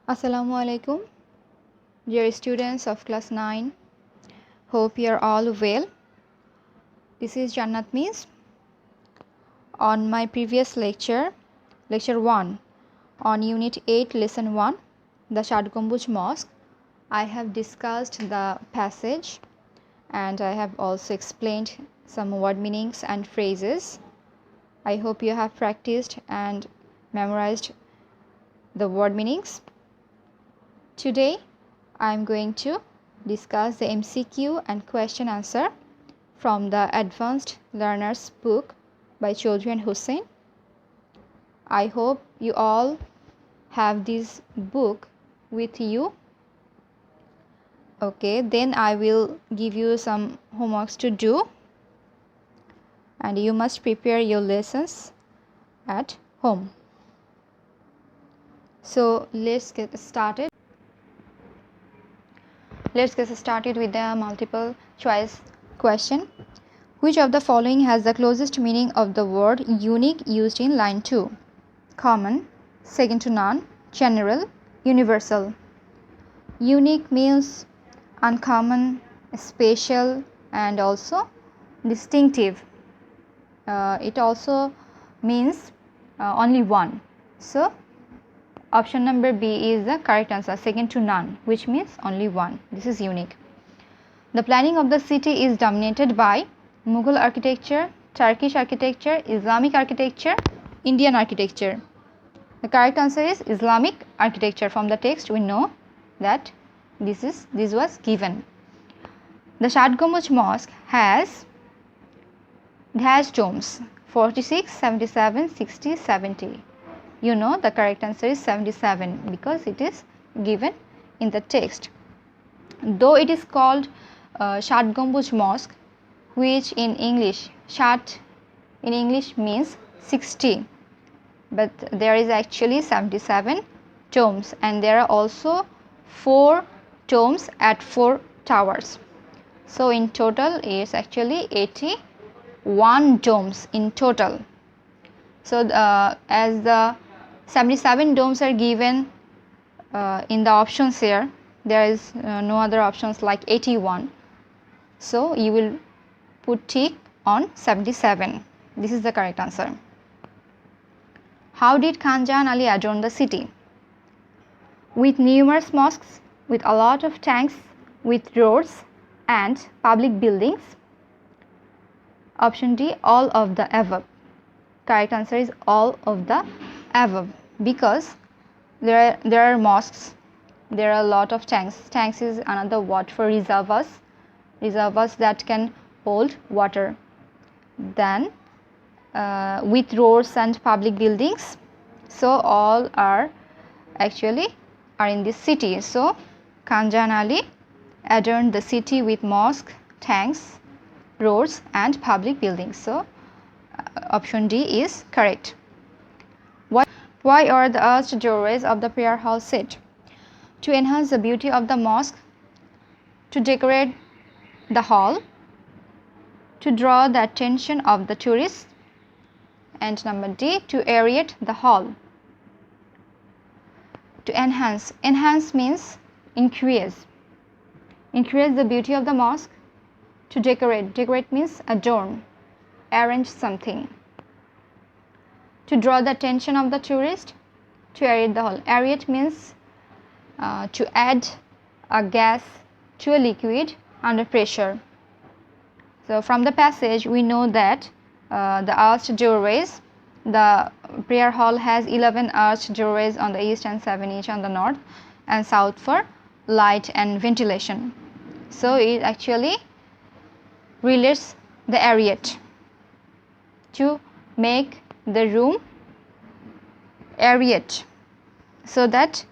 Assalamu alaikum, dear students of class 9. Hope you are all well. This is Jannat Miss. On my previous lecture 1, on Unit 8, Lesson 1, the Shadgambuj Mosque, I have discussed the passage and I have also explained some word meanings and phrases. I hope you have practiced and memorized the word meanings. Today, I am going to discuss the MCQ and question answer from the Advanced Learners book by Chaudhry and Hussain. I hope you all have this book with you. Okay, then I will give you some homeworks to do and you must prepare your lessons at home. So let's get started. Let's get started with the multiple choice question. Which of the following has the closest meaning of the word unique used in line 2? Common, second to none, general, universal. Unique means uncommon, special, and also distinctive. It also means only one. So option number B is the correct answer, second to none, which means only one. This is unique. The planning of the city is dominated by Mughal architecture, Turkish architecture, Islamic architecture, Indian architecture. The correct answer is Islamic architecture. From the text we know that this was given. The Shadgambuj Mosque has dash domes 46, 77, 60, 70. You know the correct answer is 77 because it is given in the text. Though it is called Shadgambuj Mosque, which in English, Shat in English means 60, but there is actually 77 domes and there are also 4 domes at 4 towers. So in total it is actually 81 domes in total. So as the 77 domes are given in the options here, there is no other options like 81. So you will put tick on 77. This is the correct answer. How did Khan Jahan Ali adorn the city? With numerous mosques, with a lot of tanks, with roads and public buildings. Option D, all of the above. Correct answer is all of the above because there are mosques, there are a lot of tanks. Tanks is another word for reservoirs that can hold water. Then with roads and public buildings, so all are in this city. So Khan Jahan Ali adorned the city with mosque, tanks, roads and public buildings. So option D is correct. Why are the arched doorways of the prayer hall set? To enhance the beauty of the mosque, to decorate the hall, to draw the attention of the tourists, and number D, to aerate the hall. To enhance. Enhance means increase the beauty of the mosque. To decorate means adorn, arrange something. To draw the attention of the tourist, to aerate the hall. Aerate means to add a gas to a liquid under pressure. So from the passage we know that the arched doorways, the prayer hall has 11 arched doorways on the east and 7 each on the north and south for light and ventilation. So it actually relates the aerate to make the room aerate so that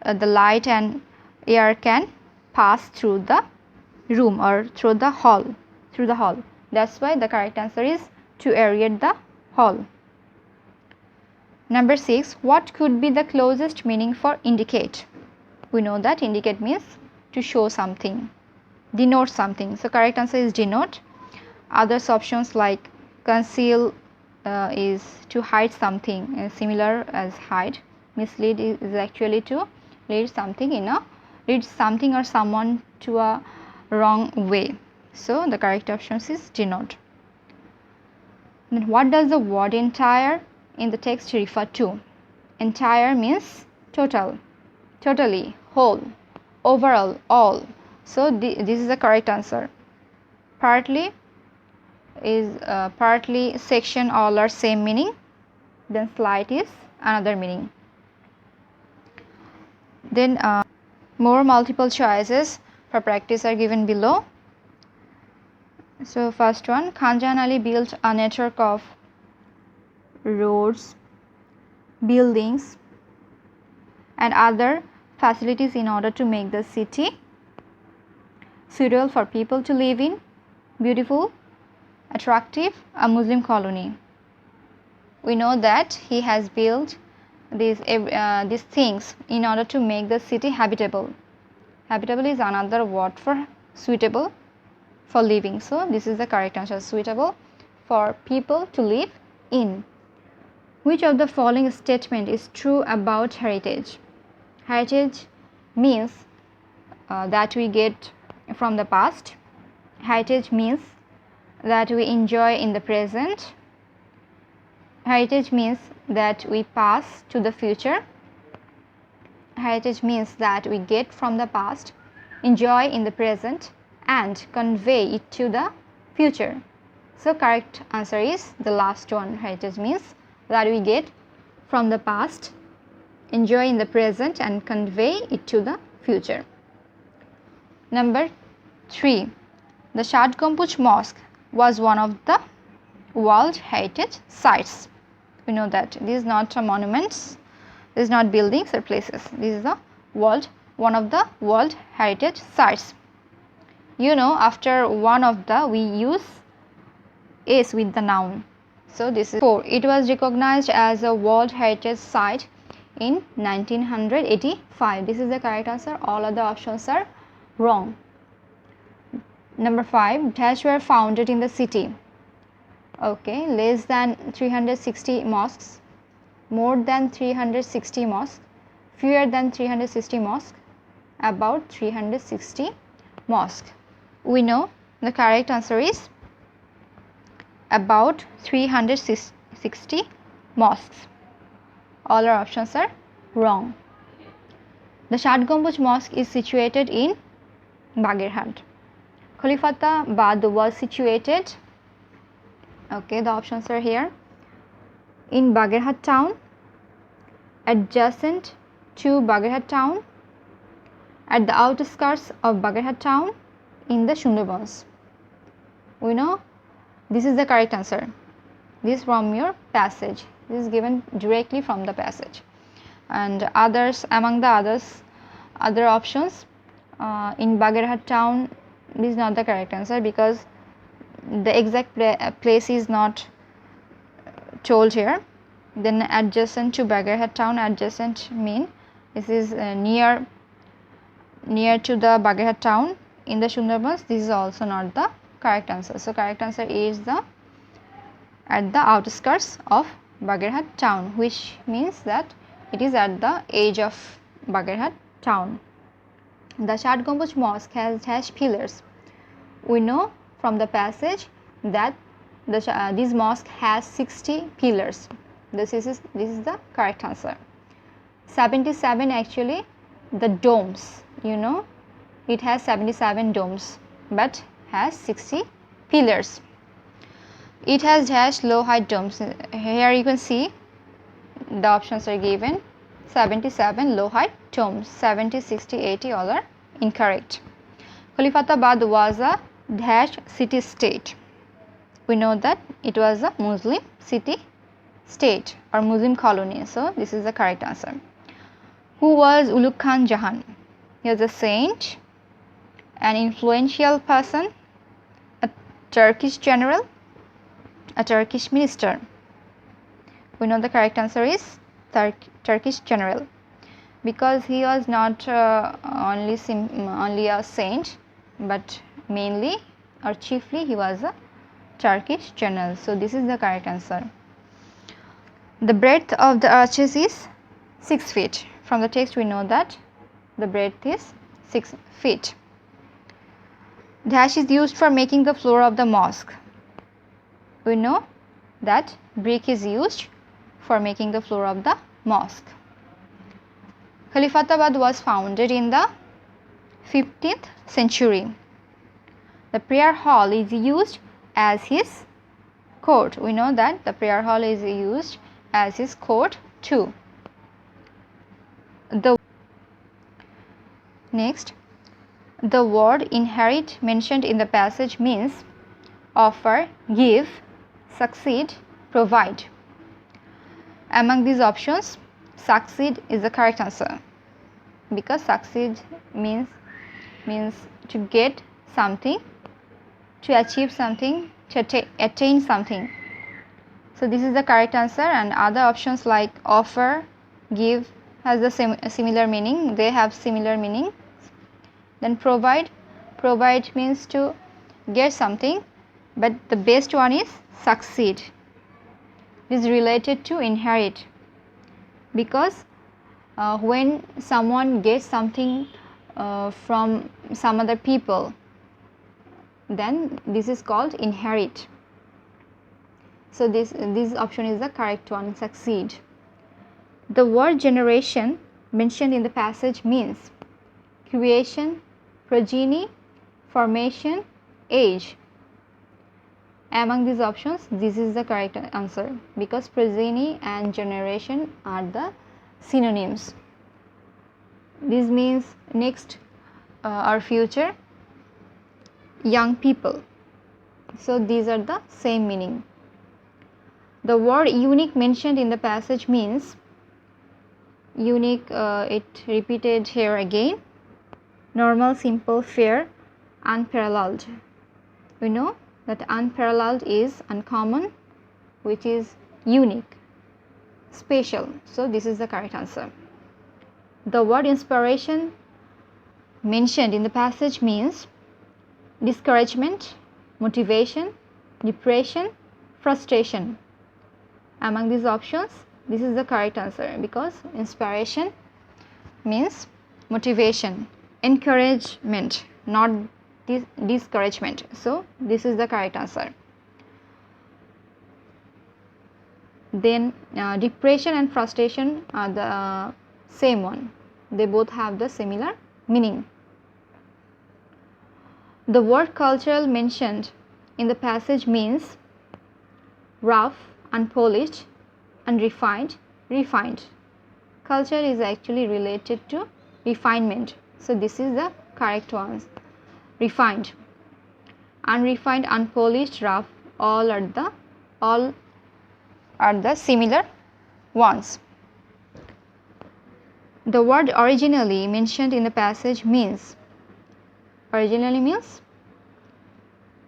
the light and air can pass through the room or through the hall. That's why the correct answer is to aerate the hall. Number 6, what could be the closest meaning for indicate? We know that indicate means to show something, denote something. So correct answer is denote. Other options like conceal is to hide something, similar as hide. Mislead is actually to leads something or someone to a wrong way. So the correct option is denote. Then what does the word entire in the text refer to? Entire means total, totally, whole, overall, all. So this is the correct answer. Partly is partly, section, all are same meaning. Then slight is another meaning. Then more multiple choices for practice are given below. So first one, Khan Jahan Ali built a network of roads, buildings and other facilities in order to make the city suitable for people to live in, beautiful, attractive, a Muslim colony. We know that he has built these things in order to make the city habitable. Habitable is another word for suitable for living. So this is the correct answer, suitable for people to live in. Which of the following statement is true about heritage? Heritage means that we get from the past. Heritage means that we enjoy in the present. Heritage means that we pass to the future. Heritage means that we get from the past, enjoy in the present and convey it to the future. So correct answer is the last one. Heritage means that we get from the past, enjoy in the present and convey it to the future. Number 3. The Shad Gambuj Mosque was one of the World Heritage Sites. We know that this is not a monuments, this is not buildings or places. This is the one of the World Heritage Sites. You know, after one of the we use is with the noun. So this is 4. It was recognized as a World Heritage Site in 1985. This is the correct answer. All other options are wrong. Number 5. Dash were founded in the city. Okay, less than 360 mosques, more than 360 mosques, fewer than 360 mosques, about 360 mosques. We know the correct answer is about 360 mosques. All our options are wrong. The Shad Gambuj Mosque is situated in Bagherhat. Khalifatabad was situated, okay, the options are here, in Bagherhat town, adjacent to Bagherhat town, at the outskirts of Bagherhat town, in the Sundarbans. We know this is the correct answer. This from your passage. This is given directly from the passage. And others, among the other options, in Bagherhat town, this is not the correct answer because the exact place is not told here. Then adjacent to Bagherhat town, adjacent mean this is near to the Bagherhat town in the Sundarbans. This is also not the correct answer. So correct answer is the at the outskirts of Bagherhat town, which means that it is at the edge of Bagherhat town. The Shad Gambuj Mosque has dash pillars. We know from the passage that this mosque has 60 pillars. This is the correct answer. 77 actually the domes, you know, it has 77 domes but has 60 pillars. It has dash low height domes. Here you can see the options are given. 77 low height domes, 70, 60, 80 all are incorrect. Khalifatabad was a dash city state. We know that it was a Muslim city state or Muslim colony. So this is the correct answer. Who was Ulugh Khan Jahan? He was a saint, an influential person, a Turkish general, a Turkish minister. We know the correct answer is Turkish general because he was not only a saint but mainly or chiefly he was a Turkish general. So this is the correct answer. The breadth of the arches is 6 feet. From the text we know that the breadth is 6 feet. Dash is used for making the floor of the mosque. We know that brick is used for making the floor of the mosque. Khalifatabad was founded in the 15th century. The prayer hall is used as his court. We know that the prayer hall is used as his court too. Next, the word inherit mentioned in the passage means offer, give, succeed, provide. Among these options, succeed is the correct answer, because succeed means to get something, to achieve something, to attain something. So this is the correct answer, and other options like offer, give has the similar meaning. They have similar meaning. Then provide means to get something, but the best one is succeed. It is related to inherit, because when someone gets something from some other people, then this is called inherit. So this option is the correct one, succeed. The word generation mentioned in the passage means creation, progeny, formation, age. Among these options, this is the correct answer, because progeny and generation are the synonyms. This means next or future, young people. So these are the same meaning. The word unique mentioned in the passage means unique, it repeated here again, normal, simple, fair, unparalleled. We know that unparalleled is uncommon, which is unique, special. So this is the correct answer. The word inspiration mentioned in the passage means discouragement, motivation, depression, frustration. Among these options, this is the correct answer, because inspiration means motivation, encouragement, not discouragement. So this is the correct answer. Then depression and frustration are the same one. They both have the similar meaning. The word cultural mentioned in the passage means rough, unpolished, unrefined, refined. Culture is actually related to refinement. So this is the correct one. Refined, unrefined, unpolished, rough, all are the similar ones. The word originally mentioned in the passage means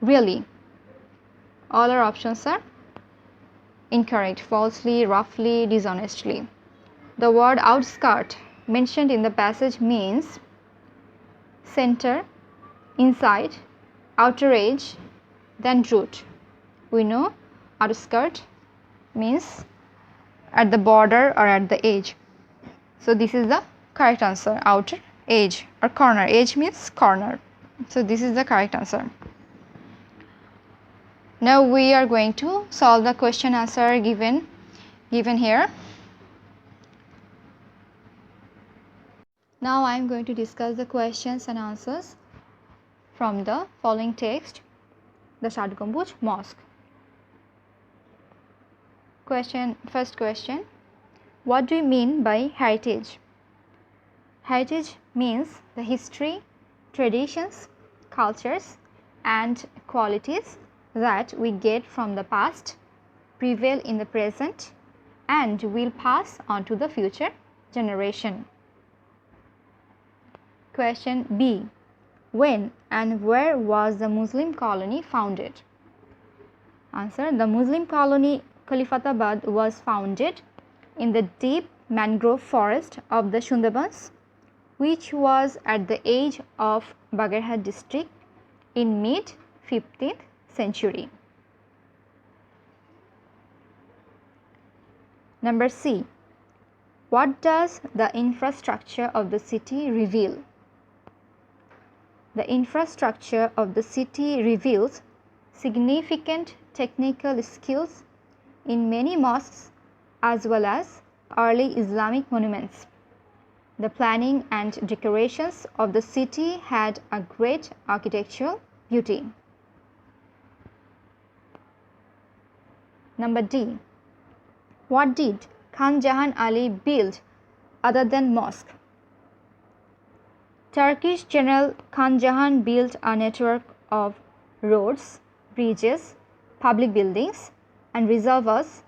really. All our options are incorrect: falsely, roughly, dishonestly. The word outskirt mentioned in the passage means center, inside, outer edge, then root. We know outskirt means at the border or at the edge. So this is the correct answer, outer edge or corner. Edge means corner. So this is the correct answer. Now we are going to solve the question answer given here. Now I am going to discuss the questions and answers from the following text, the ষাট Gambuz Mosque. First question, what do you mean by heritage? Heritage means the history, traditions, cultures and qualities that we get from the past, prevail in the present and will pass on to the future generation. Question B, when and where was the Muslim colony founded? Answer, the Muslim colony Khalifatabad was founded in the deep mangrove forest of the Sundarbans, which was at the edge of Bagarhat district in mid 15th century. Number C, What does the infrastructure of the city reveal? The infrastructure of the city reveals significant technical skills in many mosques as well as early Islamic monuments. The planning and decorations of the city had a great architectural beauty. Number D. What did Khan Jahan Ali build other than mosque? Turkish General Khan Jahan built a network of roads, bridges, public buildings and reservoirs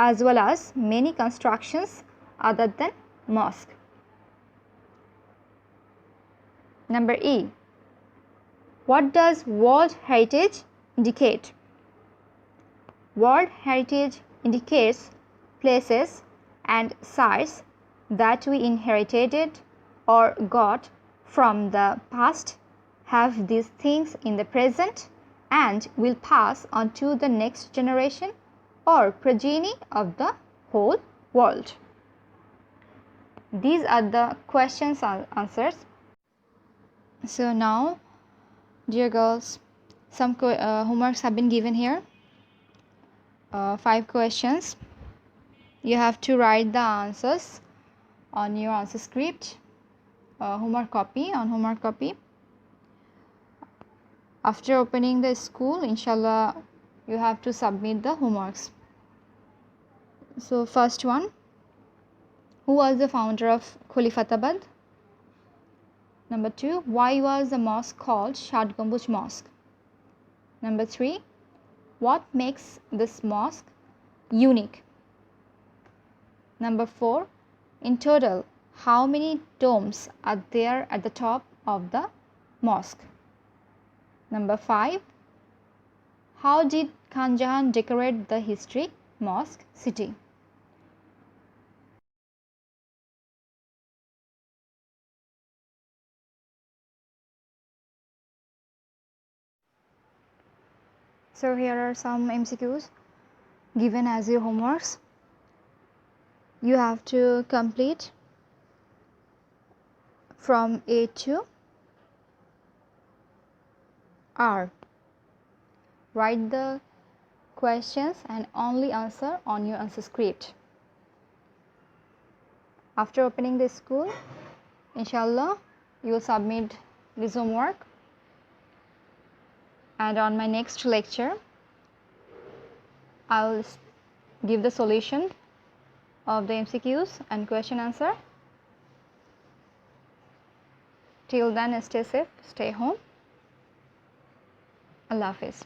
as well as many constructions other than mosque. Number E. What does World Heritage indicate? World Heritage indicates places and sites that we inherited or got from the past, have these things in the present and will pass on to the next generation or progeny of the whole world. These are the questions and answers. So now, dear girls, some homeworks have been given here. 5 questions. You have to write the answers on your answer script, homework copy. After opening the school, inshallah, you have to submit the homeworks. So first one, who was the founder of Khalifatabad? Number 2, why was the mosque called Shat Gambuj Mosque? Number 3, what makes this mosque unique? Number 4, in total, how many domes are there at the top of the mosque? Number 5, how did Khan Jahan decorate the historic mosque city? So here are some MCQs given as your homeworks. You have to complete from A to R. Write the questions and only answer on your answer script. After opening the school, inshallah, you will submit this homework. And on my next lecture, I will give the solution of the MCQs and question answer. Till then, stay safe, stay home. Allah Hafiz.